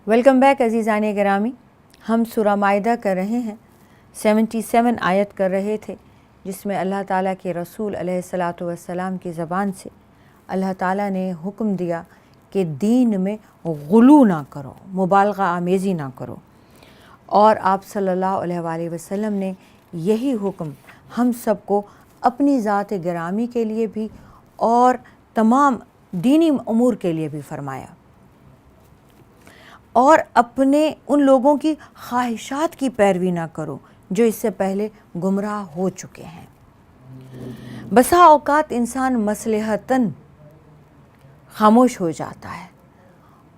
Welcome back عزیزان گرامی. ہم سورہ مائدہ کر رہے ہیں. 77 آیت کر رہے تھے جس میں اللہ تعالیٰ کے رسول علیہ الصلاۃ والسلام کی زبان سے اللہ تعالیٰ نے حکم دیا کہ دین میں غلو نہ کرو، مبالغہ آمیزی نہ کرو. اور آپ صلی اللہ علیہ وآلہ وسلم نے یہی حکم ہم سب کو اپنی ذات گرامی کے لیے بھی اور تمام دینی امور کے لیے بھی فرمایا، اور اپنے ان لوگوں کی خواہشات کی پیروی نہ کرو جو اس سے پہلے گمراہ ہو چکے ہیں. بسا اوقات انسان مصلحتاً خاموش ہو جاتا ہے،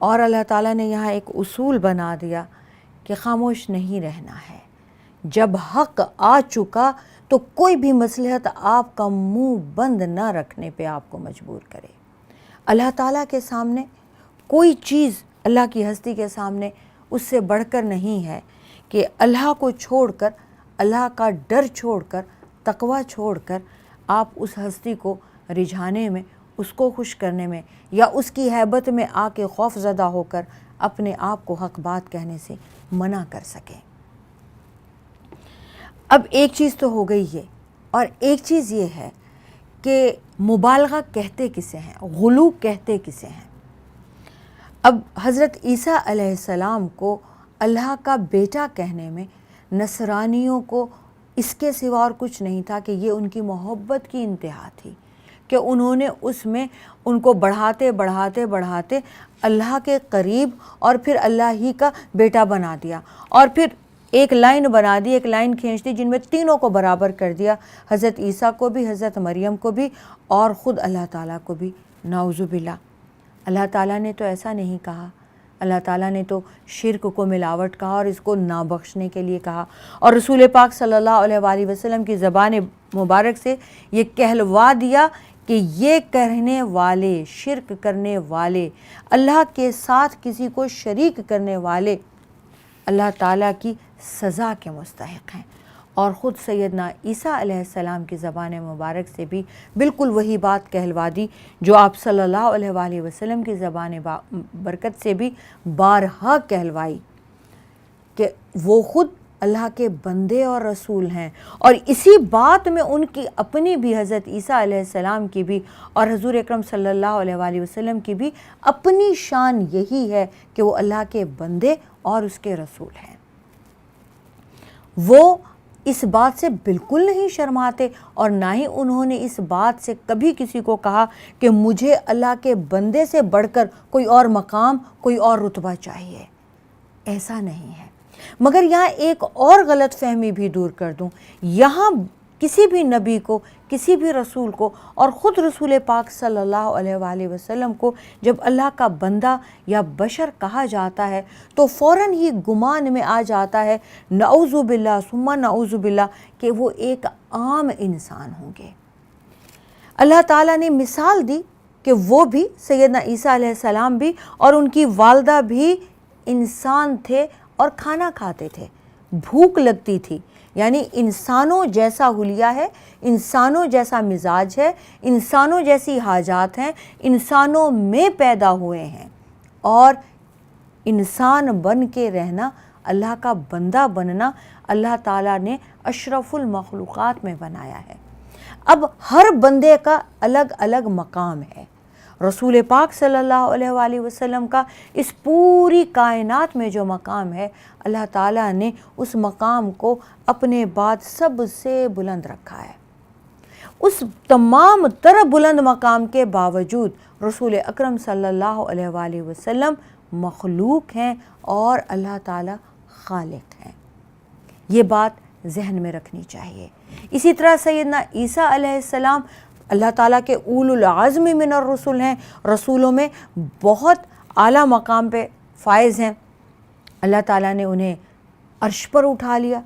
اور اللہ تعالیٰ نے یہاں ایک اصول بنا دیا کہ خاموش نہیں رہنا ہے. جب حق آ چکا تو کوئی بھی مصلحت آپ کا منہ بند نہ رکھنے پہ آپ کو مجبور کرے. اللہ تعالیٰ کے سامنے کوئی چیز، اللہ کی ہستی کے سامنے اس سے بڑھ کر نہیں ہے کہ اللہ کو چھوڑ کر، اللہ کا ڈر چھوڑ کر، تقوی چھوڑ کر آپ اس ہستی کو رجھانے میں، اس کو خوش کرنے میں، یا اس کی ہیبت میں آ کے خوف زدہ ہو کر اپنے آپ کو حق بات کہنے سے منع کر سکیں. اب ایک چیز تو ہو گئی ہے، اور ایک چیز یہ ہے کہ مبالغہ کہتے کسے ہیں، غلو کہتے کسے ہیں. اب حضرت عیسیٰ علیہ السلام کو اللہ کا بیٹا کہنے میں نصرانیوں کو اس کے سوا اور کچھ نہیں تھا کہ یہ ان کی محبت کی انتہا تھی کہ انہوں نے اس میں ان کو بڑھاتے بڑھاتے بڑھاتے اللہ کے قریب اور پھر اللہ ہی کا بیٹا بنا دیا، اور پھر ایک لائن بنا دی، ایک لائن کھینچ دی جن میں تینوں کو برابر کر دیا، حضرت عیسیٰ کو بھی، حضرت مریم کو بھی، اور خود اللہ تعالیٰ کو بھی. نعوذ باللہ. اللہ تعالیٰ نے تو ایسا نہیں کہا. اللہ تعالیٰ نے تو شرک کو ملاوٹ کہا اور اس کو نہ بخشنے کے لیے کہا، اور رسول پاک صلی اللہ علیہ وآلہ وسلم کی زبان مبارک سے یہ کہلوا دیا کہ یہ کہنے والے، شرک کرنے والے، اللہ کے ساتھ کسی کو شریک کرنے والے اللہ تعالیٰ کی سزا کے مستحق ہیں. اور خود سیدنا عیسیٰ علیہ السلام کی زبان مبارک سے بھی بالکل وہی بات کہلوا دی جو آپ صلی اللہ علیہ وآلہ وسلم کی زبان برکت سے بھی بارہا کہلوائی کہ وہ خود اللہ کے بندے اور رسول ہیں. اور اسی بات میں ان کی اپنی بھی، حضرت عیسیٰ علیہ السلام کی بھی اور حضور اکرم صلی اللہ علیہ وآلہ وسلم کی بھی اپنی شان یہی ہے کہ وہ اللہ کے بندے اور اس کے رسول ہیں. وہ اس بات سے بالکل نہیں شرماتے، اور نہ ہی انہوں نے اس بات سے کبھی کسی کو کہا کہ مجھے اللہ کے بندے سے بڑھ کر کوئی اور مقام، کوئی اور رتبہ چاہیے. ایسا نہیں ہے. مگر یہاں ایک اور غلط فہمی بھی دور کر دوں. یہاں کسی بھی نبی کو، کسی بھی رسول کو، اور خود رسول پاک صلی اللہ علیہ وآلہ وسلم کو جب اللہ کا بندہ یا بشر کہا جاتا ہے تو فوراً ہی گمان میں آ جاتا ہے، نعوذ باللہ ثم نعوذ باللہ، کہ وہ ایک عام انسان ہوں گے. اللہ تعالیٰ نے مثال دی کہ وہ بھی، سیدنا عیسیٰ علیہ السلام بھی اور ان کی والدہ بھی انسان تھے اور کھانا کھاتے تھے، بھوک لگتی تھی. یعنی انسانوں جیسا حلیہ ہے، انسانوں جیسا مزاج ہے، انسانوں جیسی حاجات ہیں، انسانوں میں پیدا ہوئے ہیں، اور انسان بن کے رہنا، اللہ کا بندہ بننا اللہ تعالیٰ نے اشرف المخلوقات میں بنایا ہے. اب ہر بندے کا الگ الگ مقام ہے. رسول پاک صلی اللہ علیہ وآلہ وسلم کا اس پوری کائنات میں جو مقام ہے، اللہ تعالیٰ نے اس مقام کو اپنے بعد سب سے بلند رکھا ہے. اس تمام تر بلند مقام کے باوجود رسول اکرم صلی اللہ علیہ وآلہ وسلم مخلوق ہیں اور اللہ تعالیٰ خالق ہیں. یہ بات ذہن میں رکھنی چاہیے. اسی طرح سیدنا عیسیٰ علیہ السلام اللہ تعالیٰ کے اولو العزم من الرسل ہیں، رسولوں میں بہت اعلیٰ مقام پہ فائز ہیں. اللہ تعالیٰ نے انہیں عرش پر اٹھا لیا،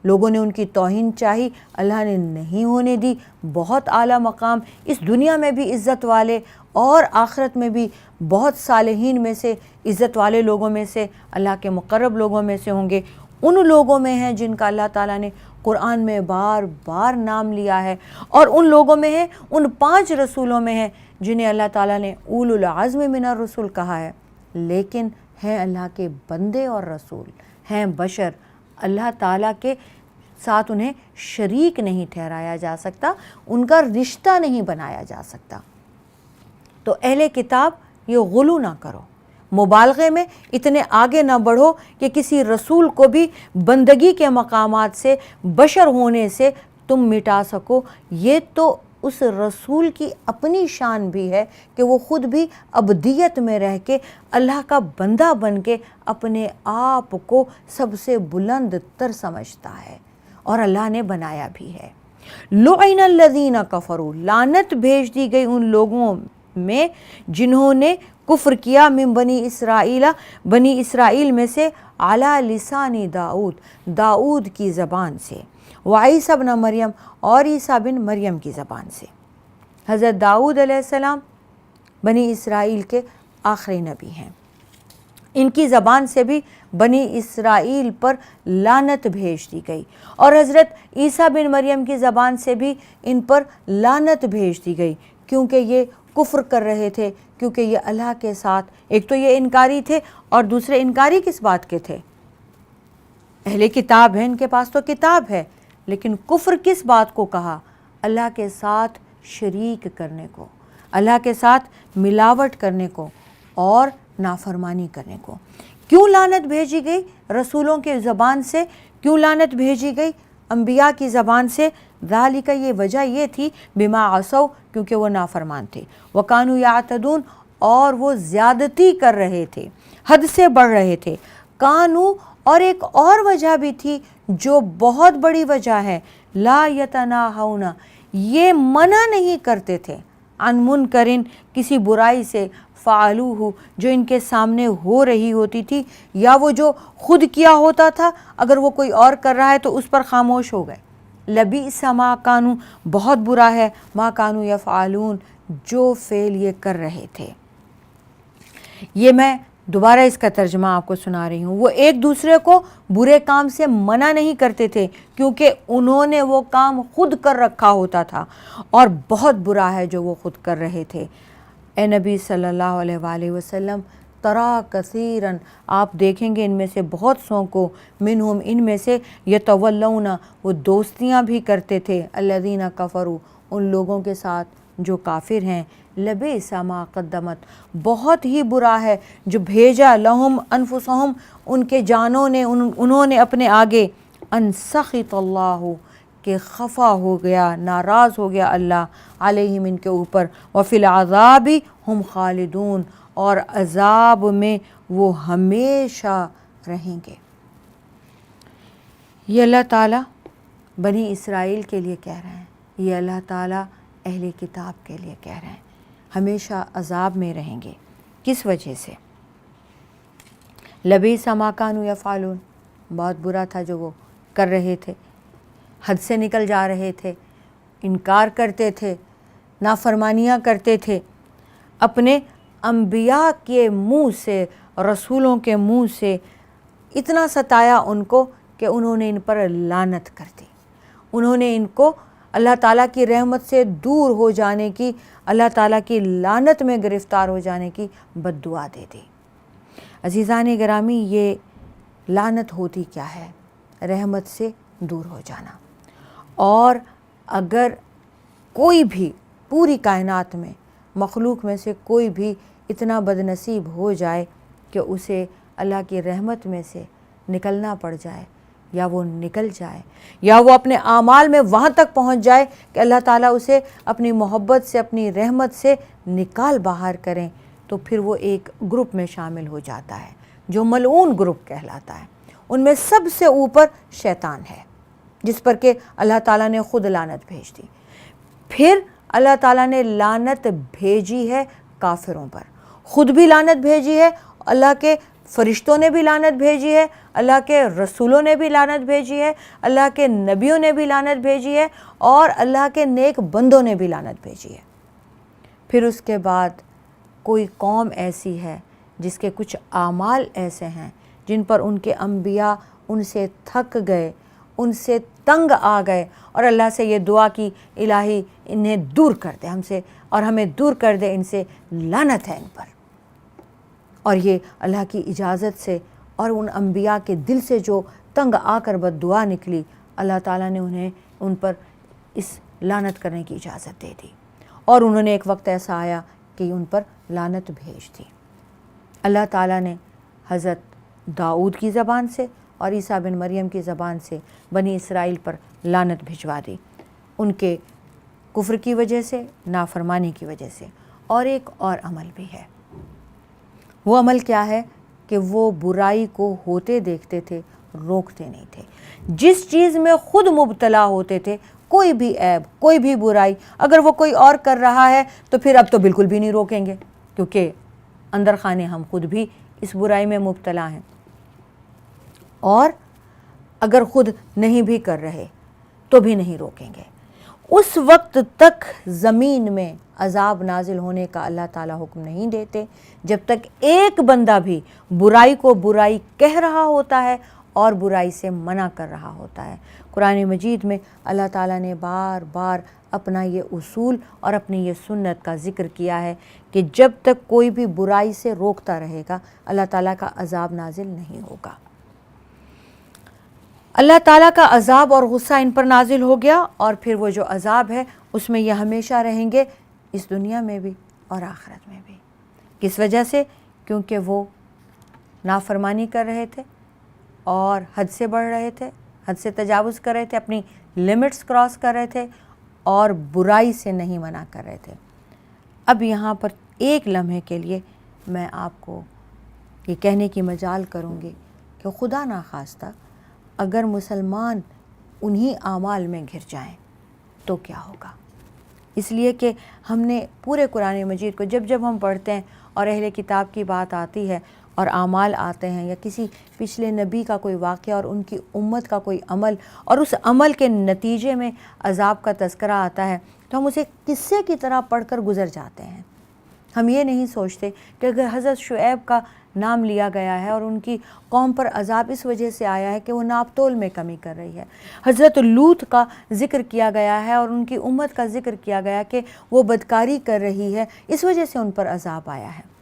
لوگوں نے ان کی توہین چاہی، اللہ نے نہیں ہونے دی. بہت اعلیٰ مقام، اس دنیا میں بھی عزت والے اور آخرت میں بھی بہت صالحین میں سے، عزت والے لوگوں میں سے، اللہ کے مقرب لوگوں میں سے ہوں گے. ان لوگوں میں ہیں جن کا اللہ تعالیٰ نے قرآن میں بار بار نام لیا ہے، اور ان لوگوں میں ہیں، ان 5 رسولوں میں ہیں جنہیں اللہ تعالیٰ نے اولو العزم من الرسل کہا ہے. لیکن ہیں اللہ کے بندے اور رسول، ہیں بشر، اللہ تعالیٰ کے ساتھ انہیں شریک نہیں ٹھہرایا جا سکتا، ان کا رشتہ نہیں بنایا جا سکتا۔ تو اہل کتاب یہ غلو نہ کرو، مبالغے میں اتنے آگے نہ بڑھو کہ کسی رسول کو بھی بندگی کے مقامات سے، بشر ہونے سے تم مٹا سکو۔ یہ تو اس رسول کی اپنی شان بھی ہے کہ وہ خود بھی ابدیت میں رہ کے اللہ کا بندہ بن کے اپنے آپ کو سب سے بلند تر سمجھتا ہے، اور اللہ نے بنایا بھی ہے۔ لعن الذین کفروا، لعنت بھیج دی گئی ان لوگوں میں جنہوں نے کفر کیا، من بنی اسرائیل، بنی اسرائیل میں سے، علی لسان داؤد، داؤد کی زبان سے، وعیسیٰ ابن مریم، اور عیسیٰ بن مریم کی زبان سے۔ حضرت داؤد علیہ السلام بنی اسرائیل کے آخری نبی ہیں، ان کی زبان سے بھی بنی اسرائیل پر لعنت بھیج دی گئی، اور حضرت عیسیٰ بن مریم کی زبان سے بھی ان پر لعنت بھیج دی گئی، کیونکہ یہ کفر کر رہے تھے، کیونکہ یہ اللہ کے ساتھ، ایک تو یہ انکاری تھے، اور دوسرے انکاری کس بات کے تھے؟ اہل کتاب ہیں، ان کے پاس تو کتاب ہے، لیکن کفر کس بات کو کہا؟ اللہ کے ساتھ شریک کرنے کو، اللہ کے ساتھ ملاوٹ کرنے کو، اور نافرمانی کرنے کو۔ کیوں لعنت بھیجی گئی رسولوں کے زبان سے؟ کیوں لعنت بھیجی گئی انبیاء کی زبان سے؟ ذالک، یہ وجہ یہ تھی، بما عصوا، کیونکہ وہ نافرمان تھے، وکانوا یعتدون، اور وہ زیادتی کر رہے تھے، حد سے بڑھ رہے تھے، کانو، اور ایک اور وجہ بھی تھی جو بہت بڑی وجہ ہے، لا یتناہون، یہ منع نہیں کرتے تھے، عن منکرن، کسی برائی سے، فعلوہ، جو ان کے سامنے ہو رہی ہوتی تھی، یا وہ جو خود کیا ہوتا تھا، اگر وہ کوئی اور کر رہا ہے تو اس پر خاموش ہو گئے۔ لبئس ما کانوا، بہت برا ہے، ما کانوا یفعلون، جو فعل یہ کر رہے تھے۔ یہ میں دوبارہ اس کا ترجمہ آپ کو سنا رہی ہوں۔ وہ ایک دوسرے کو برے کام سے منع نہیں کرتے تھے، کیونکہ انہوں نے وہ کام خود کر رکھا ہوتا تھا، اور بہت برا ہے جو وہ خود کر رہے تھے۔ اے نبی صلی اللہ علیہ وآلہ وسلم، ترا کثیرن، آپ دیکھیں گے ان میں سے بہت سو کو، منہم، ان میں سے، یتولون، وہ دوستیاں بھی کرتے تھے، الذین کفروا، ان لوگوں کے ساتھ جو کافر ہیں، لبئس ما قدمت، بہت ہی برا ہے جو بھیجا، لہم انفسہم، ان کے جانوں نے، انہوں نے اپنے آگے، ان سخط اللہ، کہ خفا ہو گیا، ناراض ہو گیا اللہ، علیہم، ان کے اوپر، وفی العذاب ہم خالدون، اور عذاب میں وہ ہمیشہ رہیں گے۔ یہ اللہ تعالیٰ بنی اسرائیل کے لیے کہہ رہے ہیں، یہ اللہ تعالیٰ اہل کتاب کے لیے کہہ رہے ہیں، ہمیشہ عذاب میں رہیں گے۔ کس وجہ سے؟ لبئس ما کانوا یفعلون، بہت برا تھا جو وہ کر رہے تھے، حد سے نکل جا رہے تھے، انکار کرتے تھے، نافرمانیاں کرتے تھے، اپنے انبیاء کے منہ سے، رسولوں کے منہ سے اتنا ستایا ان کو کہ انہوں نے ان پر لعنت کر دی، انہوں نے ان کو اللہ تعالیٰ کی رحمت سے دور ہو جانے کی، اللہ تعالیٰ کی لعنت میں گرفتار ہو جانے کی بد دعا دے دی۔ عزیزان گرامی، یہ لعنت ہوتی کیا ہے؟ رحمت سے دور ہو جانا۔ اور اگر کوئی بھی پوری کائنات میں، مخلوق میں سے کوئی بھی اتنا بد نصیب ہو جائے کہ اسے اللہ کی رحمت میں سے نکلنا پڑ جائے، یا وہ نکل جائے، یا وہ اپنے اعمال میں وہاں تک پہنچ جائے کہ اللہ تعالیٰ اسے اپنی محبت سے، اپنی رحمت سے نکال باہر کریں، تو پھر وہ ایک گروپ میں شامل ہو جاتا ہے جو ملعون گروپ کہلاتا ہے۔ ان میں سب سے اوپر شیطان ہے، جس پر کہ اللہ تعالیٰ نے خود لعنت بھیج دی۔ پھر اللہ تعالیٰ نے لعنت بھیجی ہے کافروں پر، خود بھی لعنت بھیجی ہے، اللہ کے فرشتوں نے بھی لعنت بھیجی ہے، اللہ کے رسولوں نے بھی لعنت بھیجی ہے، اللہ کے نبیوں نے بھی لعنت بھیجی ہے، اور اللہ کے نیک بندوں نے بھی لعنت بھیجی ہے۔ پھر اس کے بعد کوئی قوم ایسی ہے جس کے کچھ اعمال ایسے ہیں جن پر ان کے انبیاء ان سے تھک گئے، ان سے تنگ آ گئے، اور اللہ سے یہ دعا کی، الہی انہیں دور کر دے ہم سے، اور ہمیں دور کر دے ان سے، لعنت ہے ان پر۔ اور یہ اللہ کی اجازت سے اور ان انبیاء کے دل سے جو تنگ آ کر بد دعا نکلی، اللہ تعالیٰ نے انہیں ان پر اس لعنت کرنے کی اجازت دے دی، اور انہوں نے ایک وقت ایسا آیا کہ ان پر لعنت بھیج دی۔ اللہ تعالیٰ نے حضرت داؤد کی زبان سے اور عیسیٰ بن مریم کی زبان سے بنی اسرائیل پر لعنت بھجوا دی، ان کے کفر کی وجہ سے، نافرمانی کی وجہ سے۔ اور ایک اور عمل بھی ہے، وہ عمل کیا ہے کہ وہ برائی کو ہوتے دیکھتے تھے، روکتے نہیں تھے۔ جس چیز میں خود مبتلا ہوتے تھے، کوئی بھی عیب، کوئی بھی برائی اگر وہ کوئی اور کر رہا ہے تو پھر اب تو بالکل بھی نہیں روکیں گے، کیونکہ اندر خانے ہم خود بھی اس برائی میں مبتلا ہیں، اور اگر خود نہیں بھی کر رہے تو بھی نہیں روکیں گے۔ اس وقت تک زمین میں عذاب نازل ہونے کا اللہ تعالیٰ حکم نہیں دیتے جب تک ایک بندہ بھی برائی کو برائی کہہ رہا ہوتا ہے اور برائی سے منع کر رہا ہوتا ہے۔ قرآن مجید میں اللہ تعالیٰ نے بار بار اپنا یہ اصول اور اپنی یہ سنت کا ذکر کیا ہے کہ جب تک کوئی بھی برائی سے روکتا رہے گا، اللہ تعالیٰ کا عذاب نازل نہیں ہوگا۔ اللہ تعالیٰ کا عذاب اور غصہ ان پر نازل ہو گیا، اور پھر وہ جو عذاب ہے اس میں یہ ہمیشہ رہیں گے، اس دنیا میں بھی اور آخرت میں بھی۔ کس وجہ سے؟ کیونکہ وہ نافرمانی کر رہے تھے اور حد سے بڑھ رہے تھے، حد سے تجاوز کر رہے تھے، اپنی لمٹس کراس کر رہے تھے اور برائی سے نہیں منع کر رہے تھے۔ اب یہاں پر ایک لمحے کے لیے میں آپ کو یہ کہنے کی مجال کروں گی کہ خدا ناخواستہ اگر مسلمان انہی اعمال میں گھر جائیں تو کیا ہوگا؟ اس لیے کہ ہم نے پورے قرآن مجید کو جب ہم پڑھتے ہیں اور اہل کتاب کی بات آتی ہے اور اعمال آتے ہیں یا کسی پچھلے نبی کا کوئی واقعہ اور ان کی امت کا کوئی عمل اور اس عمل کے نتیجے میں عذاب کا تذکرہ آتا ہے، تو ہم اسے قصے کی طرح پڑھ کر گزر جاتے ہیں۔ ہم یہ نہیں سوچتے کہ اگر حضرت شعیب کا نام لیا گیا ہے اور ان کی قوم پر عذاب اس وجہ سے آیا ہے کہ وہ ناپ تول میں کمی کر رہی ہے، حضرت لوط کا ذکر کیا گیا ہے اور ان کی امت کا ذکر کیا گیا کہ وہ بدکاری کر رہی ہے، اس وجہ سے ان پر عذاب آیا ہے،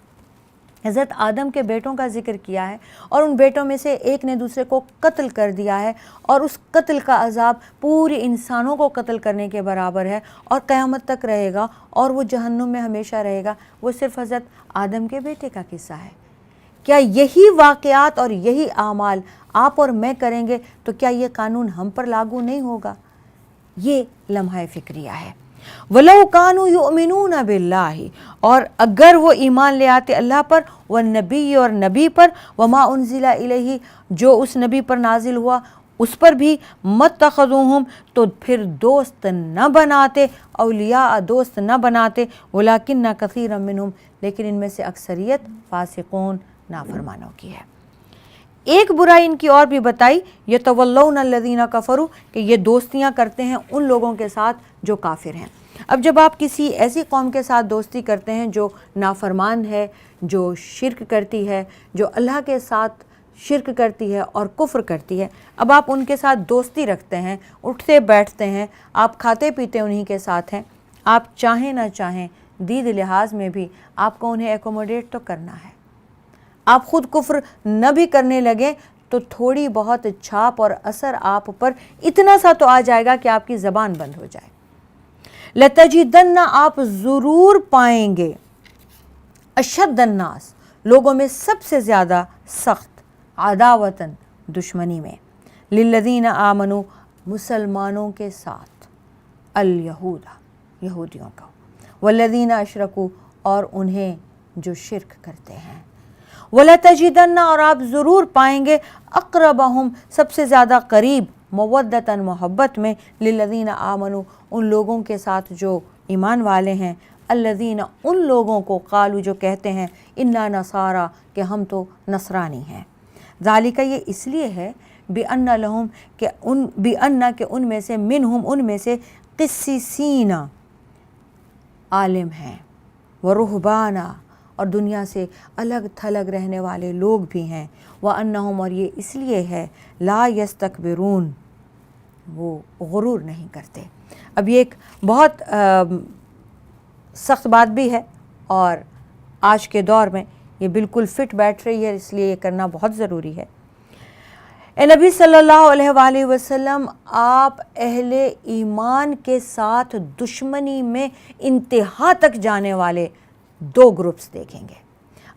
حضرت آدم کے بیٹوں کا ذکر کیا ہے اور ان بیٹوں میں سے ایک نے دوسرے کو قتل کر دیا ہے اور اس قتل کا عذاب پوری انسانوں کو قتل کرنے کے برابر ہے اور قیامت تک رہے گا اور وہ جہنم میں ہمیشہ رہے گا۔ وہ صرف حضرت آدم کے بیٹے کا قصہ ہے۔ کیا یہی واقعات اور یہی اعمال آپ اور میں کریں گے تو کیا یہ قانون ہم پر لاگو نہیں ہوگا؟ یہ لمحہ فکریہ ہے۔ وَلَوْ كَانُوا يُؤْمِنُونَ بِاللَّهِ، اور اگر وہ ایمان لے آتے اللہ پر، والنبی اور نبی پر، وَمَا أُنزِلَ إِلَيْهِ جو اس نبی پر نازل ہوا اس پر بھی، مَتَّخَذُوهُمْ تو پھر دوست نہ بناتے، اولیاء دوست نہ بناتے، وَلَكِنَّ كَثِيرًا مِّنْهُمْ لیکن ان میں سے اکثریت فاسقون نافرمانوں کی ہے۔ ایک برائی ان کی اور بھی بتائی، یتولون الذین کفروا کہ یہ دوستیاں کرتے ہیں ان لوگوں کے ساتھ جو کافر ہیں۔ اب جب آپ کسی ایسی قوم کے ساتھ دوستی کرتے ہیں جو نافرمان ہے، جو شرک کرتی ہے، جو اللہ کے ساتھ شرک کرتی ہے اور کفر کرتی ہے، اب آپ ان کے ساتھ دوستی رکھتے ہیں، اٹھتے بیٹھتے ہیں، آپ کھاتے پیتے انہی کے ساتھ ہیں، آپ چاہیں نہ چاہیں دید لحاظ میں بھی آپ کو انہیں ایکوموڈیٹ تو کرنا ہے۔ آپ خود کفر نہ بھی کرنے لگیں تو تھوڑی بہت چھاپ اور اثر آپ پر اتنا سا تو آ جائے گا کہ آپ کی زبان بند ہو جائے۔ لَتَجِدَنَّ آپ ضرور پائیں گے، اشد الناس لوگوں میں سب سے زیادہ سخت، عداوتاً دشمنی میں، للذین آمنوا مسلمانوں کے ساتھ، الیہود یہودیوں کا، والذین اشرکوا اور انہیں جو شرک کرتے ہیں، وَلَتَجِدَنَّ اور آپ ضرور پائیں گے، اقربہم سب سے زیادہ قریب، مودتاً محبت میں، للذین آمنوا ان لوگوں کے ساتھ جو ایمان والے ہیں، الذین ان لوگوں کو، قالوا جو کہتے ہیں، انا نصارا کہ ہم تو نصرانی ہیں، ذالک یہ اس لیے ہے، بِأَنَّ لَهُمْ کہ ان میں سے، منہم ان میں سے، قسیسین عالم ہیں، ورہبانا اور دنیا سے الگ تھلگ رہنے والے لوگ بھی ہیں، وَأَنَّهُمْ اور یہ اس لیے ہے، لا یستکبرون وہ غرور نہیں کرتے۔ اب یہ ایک بہت سخت بات بھی ہے اور آج کے دور میں یہ بالکل فٹ بیٹھ رہی ہے، اس لیے یہ کرنا بہت ضروری ہے۔ اے نبی صلی اللہ علیہ وآلہ وسلم، آپ اہل ایمان کے ساتھ دشمنی میں انتہا تک جانے والے دو گروپس دیکھیں گے۔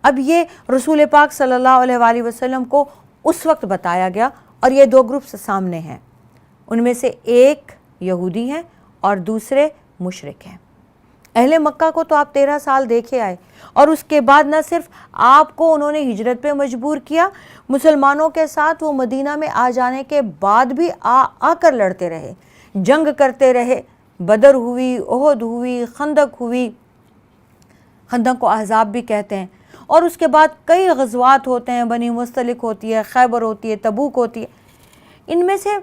اب یہ رسول پاک صلی اللہ علیہ وآلہ وسلم کو اس وقت بتایا گیا، اور یہ دو گروپس سامنے ہیں۔ ان میں سے ایک یہودی ہیں اور دوسرے مشرک ہیں۔ اہل مکہ کو تو آپ 13 سال دیکھے آئے، اور اس کے بعد نہ صرف آپ کو انہوں نے ہجرت پہ مجبور کیا، مسلمانوں کے ساتھ وہ مدینہ میں آ جانے کے بعد بھی آ کر لڑتے رہے، جنگ کرتے رہے۔ بدر ہوئی، احد ہوئی، خندق ہوئی، خندق کو احزاب بھی کہتے ہیں، اور اس کے بعد کئی غزوات ہوتے ہیں، بنی مستلق ہوتی ہے، خیبر ہوتی ہے، تبوک ہوتی ہے۔ ان میں سے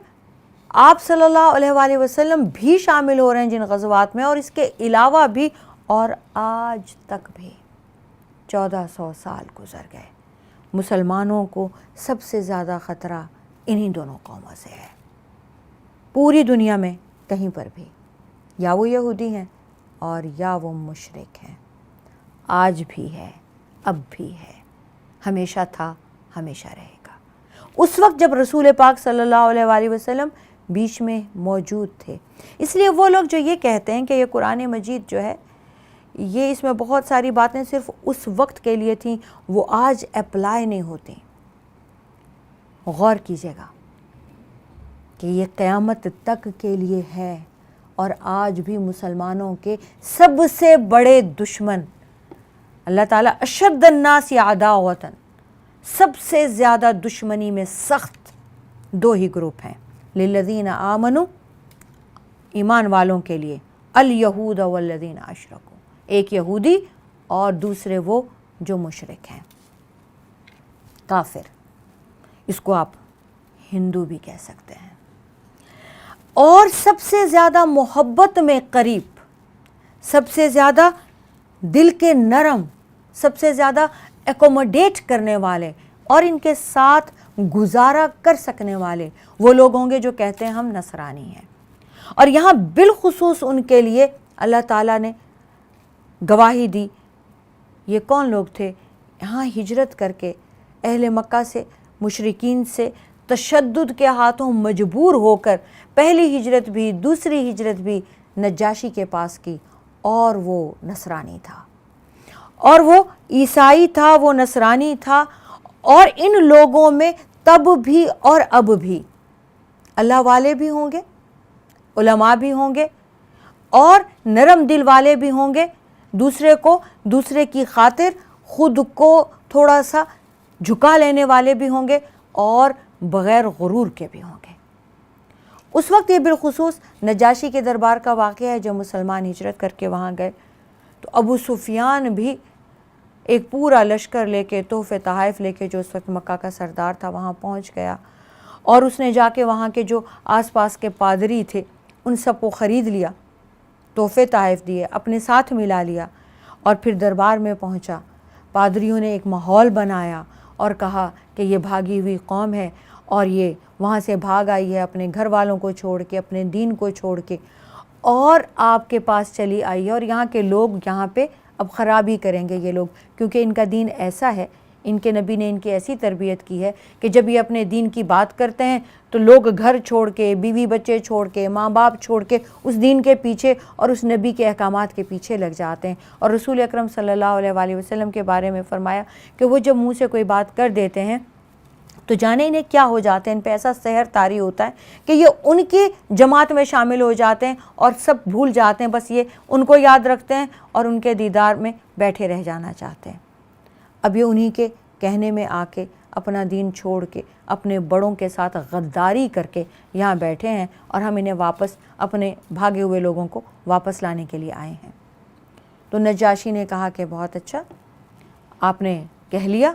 آپ صلی اللہ علیہ وآلہ وسلم بھی شامل ہو رہے ہیں جن غزوات میں، اور اس کے علاوہ بھی، اور آج تک بھی 1400 سال گزر گئے۔ مسلمانوں کو سب سے زیادہ خطرہ انہی دونوں قوموں سے ہے، پوری دنیا میں کہیں پر بھی، یا وہ یہودی ہیں اور یا وہ مشرک ہیں۔ آج بھی ہے، اب بھی ہے، ہمیشہ تھا، ہمیشہ رہے گا۔ اس وقت جب رسول پاک صلی اللہ علیہ وآلہ وسلم بیچ میں موجود تھے، اس لیے وہ لوگ جو یہ کہتے ہیں کہ یہ قرآن مجید جو ہے، یہ اس میں بہت ساری باتیں صرف اس وقت کے لیے تھیں، وہ آج اپلائی نہیں ہوتی۔ غور کیجیے گا کہ یہ قیامت تک کے لیے ہے، اور آج بھی مسلمانوں کے سب سے بڑے دشمن اللہ تعالیٰ اشد الناس عداوۃ، سب سے زیادہ دشمنی میں سخت دو ہی گروپ ہیں، للذین آمنوا، ایمان والوں کے لیے، الیہود والذین اشرکوا، ایک یہودی اور دوسرے وہ جو مشرک ہیں، کافر، اس کو آپ ہندو بھی کہہ سکتے ہیں۔ اور سب سے زیادہ محبت میں قریب، سب سے زیادہ دل کے نرم، سب سے زیادہ ایکوموڈیٹ کرنے والے اور ان کے ساتھ گزارا کر سکنے والے وہ لوگ ہوں گے جو کہتے ہیں ہم نصرانی ہیں۔ اور یہاں بالخصوص ان کے لیے اللہ تعالیٰ نے گواہی دی۔ یہ کون لوگ تھے؟ یہاں ہجرت کر کے اہل مکہ سے، مشرکین سے تشدد کے ہاتھوں مجبور ہو کر پہلی ہجرت بھی، دوسری ہجرت بھی نجاشی کے پاس کی، اور وہ نصرانی تھا، اور وہ عیسائی تھا، وہ نصرانی تھا۔ اور ان لوگوں میں تب بھی اور اب بھی اللہ والے بھی ہوں گے، علماء بھی ہوں گے، اور نرم دل والے بھی ہوں گے، دوسرے کی خاطر خود کو تھوڑا سا جھکا لینے والے بھی ہوں گے، اور بغیر غرور کے بھی ہوں گے۔ اس وقت یہ بالخصوص نجاشی کے دربار کا واقعہ ہے، جب مسلمان ہجرت کر کے وہاں گئے تو ابو سفیان بھی ایک پورا لشکر لے کے، تحفے تحائف لے کے، جو اس وقت مکہ کا سردار تھا، وہاں پہنچ گیا، اور اس نے جا کے وہاں کے جو آس پاس کے پادری تھے ان سب کو خرید لیا، تحفے تحائف دیے، اپنے ساتھ ملا لیا، اور پھر دربار میں پہنچا۔ پادریوں نے ایک ماحول بنایا اور کہا کہ یہ بھاگی ہوئی قوم ہے، اور یہ وہاں سے بھاگ آئی ہے اپنے گھر والوں کو چھوڑ کے، اپنے دین کو چھوڑ کے، اور آپ کے پاس چلی آئی ہے، اور یہاں کے لوگ یہاں پہ اب خرابی کریں گے یہ لوگ، کیونکہ ان کا دین ایسا ہے، ان کے نبی نے ان کی ایسی تربیت کی ہے کہ جب یہ اپنے دین کی بات کرتے ہیں تو لوگ گھر چھوڑ کے، بیوی بچے چھوڑ کے، ماں باپ چھوڑ کے اس دین کے پیچھے اور اس نبی کے احکامات کے پیچھے لگ جاتے ہیں۔ اور رسول اکرم صلی اللہ علیہ وآلہ وسلم کے بارے میں فرمایا کہ وہ جب منہ سے کوئی بات کر دیتے ہیں تو جانے انہیں کیا ہو جاتے ہیں، ان پہ ایسا سحر طاری ہوتا ہے کہ یہ ان کی جماعت میں شامل ہو جاتے ہیں اور سب بھول جاتے ہیں، بس یہ ان کو یاد رکھتے ہیں اور ان کے دیدار میں بیٹھے رہ جانا چاہتے ہیں۔ اب یہ انہی کے کہنے میں آ کے اپنا دین چھوڑ کے اپنے بڑوں کے ساتھ غداری کر کے یہاں بیٹھے ہیں، اور ہم انہیں واپس اپنے بھاگے ہوئے لوگوں کو واپس لانے کے لیے آئے ہیں۔ تو نجاشی نے کہا کہ بہت اچھا، آپ نے کہہ لیا،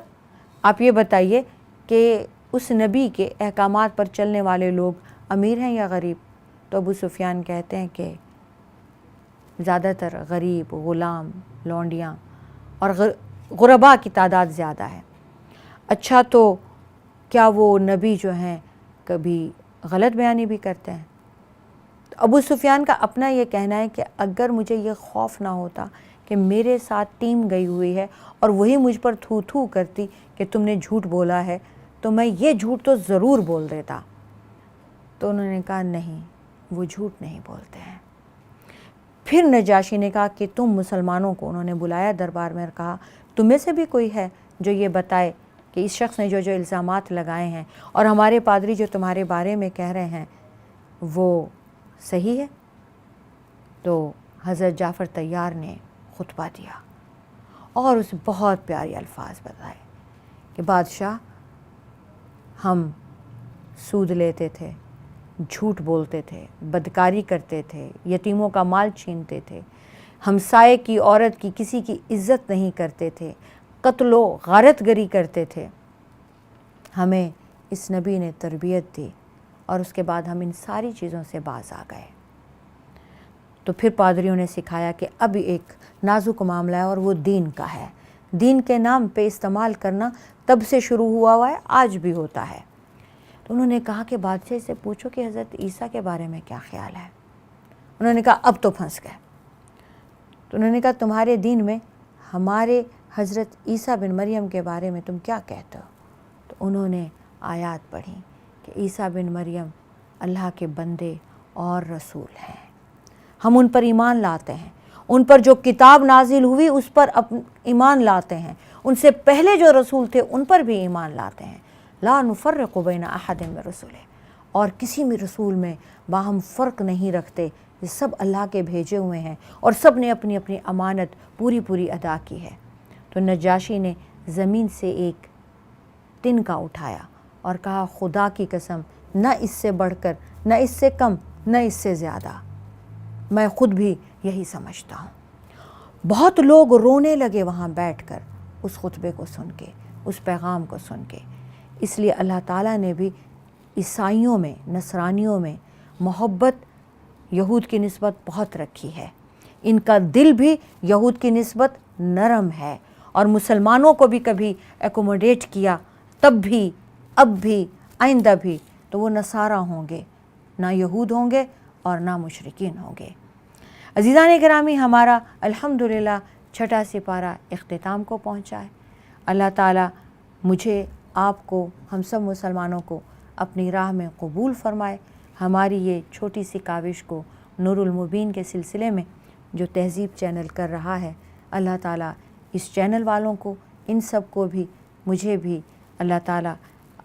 آپ یہ بتائیے کہ اس نبی کے احکامات پر چلنے والے لوگ امیر ہیں یا غریب؟ تو ابو سفیان کہتے ہیں کہ زیادہ تر غریب، غلام، لونڈیاں اور غرباء کی تعداد زیادہ ہے۔ اچھا، تو کیا وہ نبی جو ہیں کبھی غلط بیانی بھی کرتے ہیں؟ تو ابو سفیان کا اپنا یہ کہنا ہے کہ اگر مجھے یہ خوف نہ ہوتا کہ میرے ساتھ ٹیم گئی ہوئی ہے اور وہی مجھ پر تھو تھو کرتی کہ تم نے جھوٹ بولا ہے تو میں یہ جھوٹ تو ضرور بول دیتا. تو انہوں نے کہا نہیں، وہ جھوٹ نہیں بولتے ہیں. پھر نجاشی نے کہا کہ تم مسلمانوں کو، انہوں نے بلایا دربار میں اور کہا تم میں سے بھی کوئی ہے جو یہ بتائے کہ اس شخص نے جو الزامات لگائے ہیں اور ہمارے پادری جو تمہارے بارے میں کہہ رہے ہیں وہ صحیح ہے؟ تو حضرت جعفر طیار نے خطبہ دیا اور اس بہت پیارے الفاظ بتائے کہ بادشاہ، ہم سود لیتے تھے، جھوٹ بولتے تھے، بدکاری کرتے تھے، یتیموں کا مال چھینتے تھے، ہمسائے کی عورت کی کسی کی عزت نہیں کرتے تھے، قتل و غارت گری کرتے تھے. ہمیں اس نبی نے تربیت دی اور اس کے بعد ہم ان ساری چیزوں سے باز آ گئے. تو پھر پادریوں نے سکھایا کہ اب ایک نازک معاملہ ہے اور وہ دین کا ہے. دین کے نام پہ استعمال کرنا تب سے شروع ہوا ہے، آج بھی ہوتا ہے. تو انہوں نے کہا کہ بادشاہ سے پوچھو کہ حضرت عیسیٰ کے بارے میں کیا خیال ہے. انہوں نے کہا اب تو پھنس گئے. تو انہوں نے کہا تمہارے دین میں ہمارے حضرت عیسیٰ بن مریم کے بارے میں تم کیا کہتے ہو؟ تو انہوں نے آیات پڑھی کہ عیسیٰ بن مریم اللہ کے بندے اور رسول ہیں، ہم ان پر ایمان لاتے ہیں، ان پر جو کتاب نازل ہوئی اس پر ایمان لاتے ہیں، ان سے پہلے جو رسول تھے ان پر بھی ایمان لاتے ہیں. لا نفرق بین احد من رسولہ، اور کسی بھی رسول میں باہم فرق نہیں رکھتے، یہ سب اللہ کے بھیجے ہوئے ہیں اور سب نے اپنی اپنی امانت پوری پوری ادا کی ہے. تو نجاشی نے زمین سے ایک تنکا اٹھایا اور کہا خدا کی قسم، نہ اس سے بڑھ کر، نہ اس سے کم، نہ اس سے زیادہ، میں خود بھی یہی سمجھتا ہوں. بہت لوگ رونے لگے وہاں بیٹھ کر اس خطبے کو سن کے، اس پیغام کو سن کے. اس لیے اللہ تعالیٰ نے بھی عیسائیوں میں، نصرانیوں میں محبت یہود کی نسبت بہت رکھی ہے. ان کا دل بھی یہود کی نسبت نرم ہے اور مسلمانوں کو بھی کبھی ایکوموڈیٹ کیا، تب بھی، اب بھی، آئندہ بھی تو وہ نصارہ ہوں گے، نہ یہود ہوں گے اور نہ مشرکین ہوں گے. عزیزان گرامی، ہمارا الحمدللہ چھٹا سپارہ اختتام کو پہنچا ہے. اللہ تعالیٰ مجھے، آپ کو، ہم سب مسلمانوں کو اپنی راہ میں قبول فرمائے. ہماری یہ چھوٹی سی کاوش کو نور المبین کے سلسلے میں جو تہذیب چینل کر رہا ہے، اللہ تعالیٰ اس چینل والوں کو، ان سب کو بھی، مجھے بھی اللہ تعالیٰ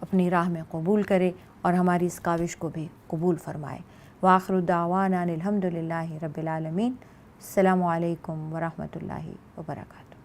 اپنی راہ میں قبول کرے اور ہماری اس کاوش کو بھی قبول فرمائے. وآخر دعوانا الحمدللہ رب العالمین. السلام علیکم ورحمۃ اللہ وبرکاتہ.